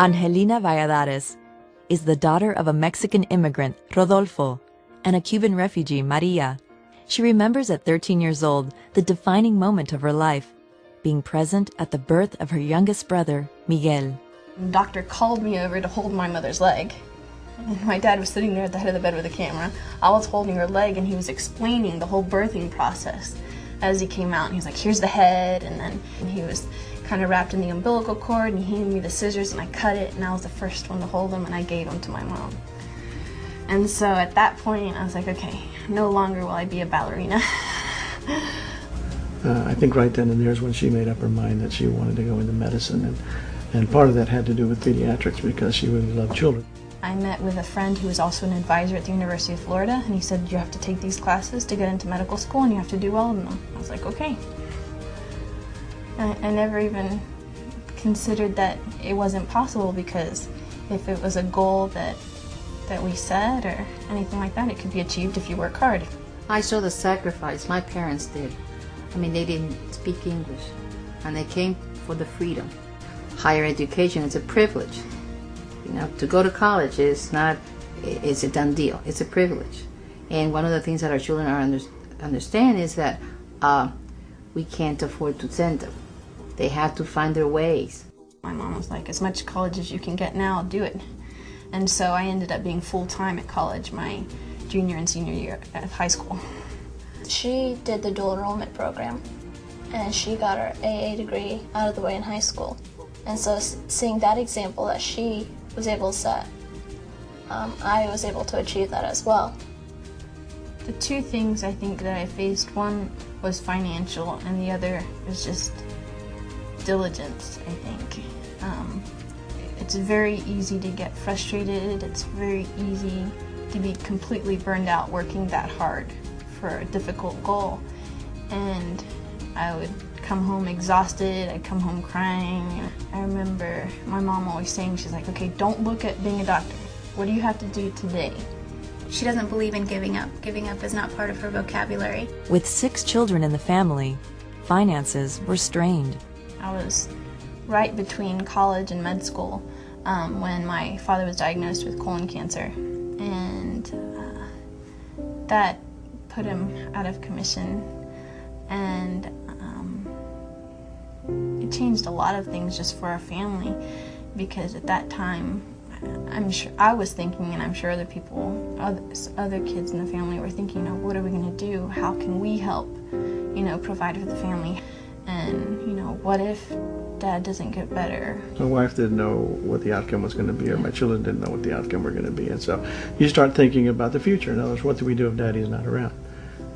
Angelina Valladares is the daughter of a Mexican immigrant, Rodolfo, and a Cuban refugee, Maria. She remembers at 13 years old the defining moment of her life, being present at the birth of her youngest brother, Miguel. The doctor called me over to hold my mother's leg. And my dad was sitting there at the head of the bed with a camera. I was holding her leg and he was explaining the whole birthing process as he came out. And he was like, here's the head, and then he was kind of wrapped in the umbilical cord, and he handed me the scissors and I cut it, and I was the first one to hold him, and I gave him to my mom. And so at that point I was like, okay, no longer will I be a ballerina. I think right then and there is when she made up her mind that she wanted to go into medicine, and part of that had to do with pediatrics because she really loved children. I met with a friend who was also an advisor at the University of Florida, and he said, you have to take these classes to get into medical school and you have to do well in them. I was like, okay. I never even considered that it wasn't possible, because if it was a goal that we set or anything like that, it could be achieved if you work hard. I saw the sacrifice my parents did. I mean, they didn't speak English, and they came for the freedom. Higher education is a privilege. You know, to go to college is not, it's a done deal. It's a privilege. And one of the things that our children understand is that we can't afford to send them. They have to find their ways. My mom was like, as much college as you can get now, do it. And so I ended up being full-time at college my junior and senior year of high school. She did the dual enrollment program, and she got her AA degree out of the way in high school. And so seeing that example that she was able to set, I was able to achieve that as well. The two things I think that I faced, one was financial and the other was just diligence, I think. It's very easy to get frustrated. It's very easy to be completely burned out working that hard for a difficult goal. And I would come home exhausted, I'd come home crying. I remember my mom always saying, she's like, okay, don't look at being a doctor. What do you have to do today? She doesn't believe in giving up. Giving up is not part of her vocabulary. With 6 children in the family, finances were strained. I was right between college and med school when my father was diagnosed with colon cancer, and that put him out of commission, and it changed a lot of things just for our family, because at that time I'm sure I was thinking, and I'm sure other people, other kids in the family were thinking, what are we going to do? How can we help, provide for the family? And, what if Dad doesn't get better? My wife didn't know what the outcome was going to be, or my children didn't know what the outcome were going to be. And so you start thinking about the future. In other words, what do we do if Daddy's not around?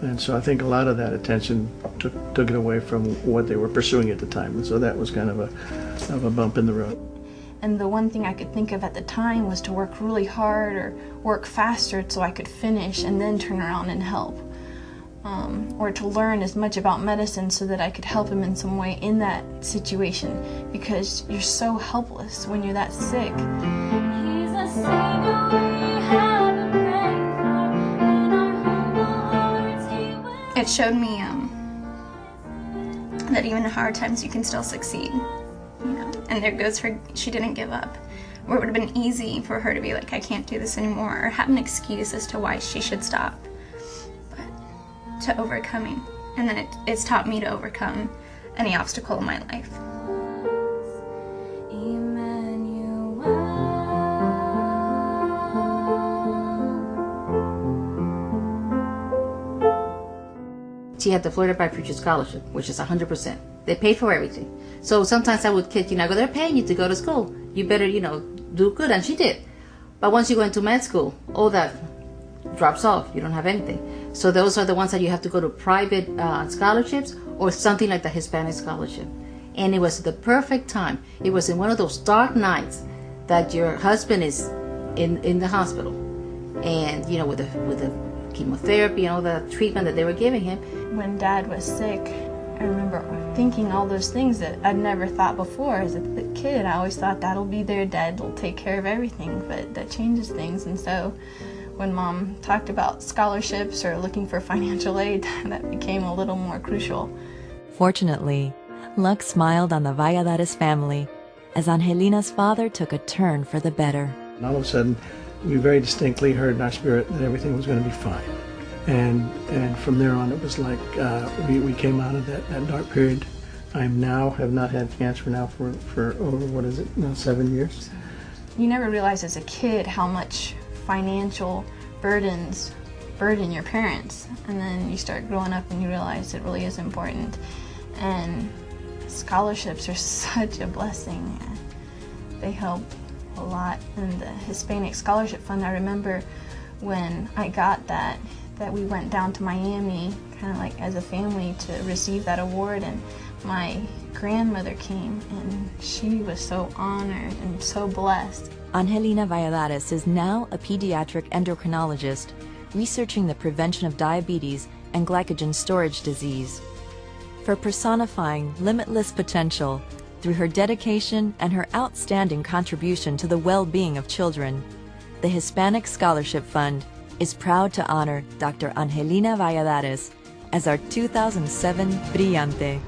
And so I think a lot of that attention took it away from what they were pursuing at the time. And so that was kind of a bump in the road. And the one thing I could think of at the time was to work really hard or work faster so I could finish and then turn around and help. Or to learn as much about medicine so that I could help him in some way in that situation, because you're so helpless when you're that sick. He's a savior we have prayed for, in our humble hearts he will. It showed me that even in hard times you can still succeed. And there goes her, she didn't give up. Where it would have been easy for her to be like, I can't do this anymore, or have an excuse as to why she should stop. But to overcoming. And then it's taught me to overcome any obstacle in my life. She had the Florida Pediatric Scholarship, which is 100%. They paid for everything. So sometimes I would kid, I go, they're paying you to go to school. You better, do good. And she did. But once you go into med school, all that drops off. You don't have anything. So those are the ones that you have to go to private scholarships or something like the Hispanic Scholarship. And it was the perfect time. It was in one of those dark nights that your husband is in the hospital. And, with the chemotherapy and all the treatment that they were giving him. When Dad was sick, I remember thinking all those things that I'd never thought before. As a kid, I always thought Dad'll be there, Dad'll take care of everything, but that changes things. And so when Mom talked about scholarships or looking for financial aid, that became a little more crucial. Fortunately, luck smiled on the Valladares family as Angelina's father took a turn for the better. And all of a sudden, we very distinctly heard in our spirit that everything was going to be fine. And from there on, it was like we came out of that dark period. I have not had cancer now for over, what is it, now 7 years. You never realize as a kid how much financial burden your parents, and then you start growing up and you realize it really is important. And scholarships are such a blessing. They help a lot. And the Hispanic Scholarship Fund, I remember when I got that we went down to Miami kind of like as a family to receive that award, and my grandmother came and she was so honored and so blessed. Angelina Valladares is now a pediatric endocrinologist researching the prevention of diabetes and glycogen storage disease. For personifying limitless potential through her dedication and her outstanding contribution to the well-being of children, the Hispanic Scholarship Fund is proud to honor Dr. Angelina Valladares as our 2007 Brillante.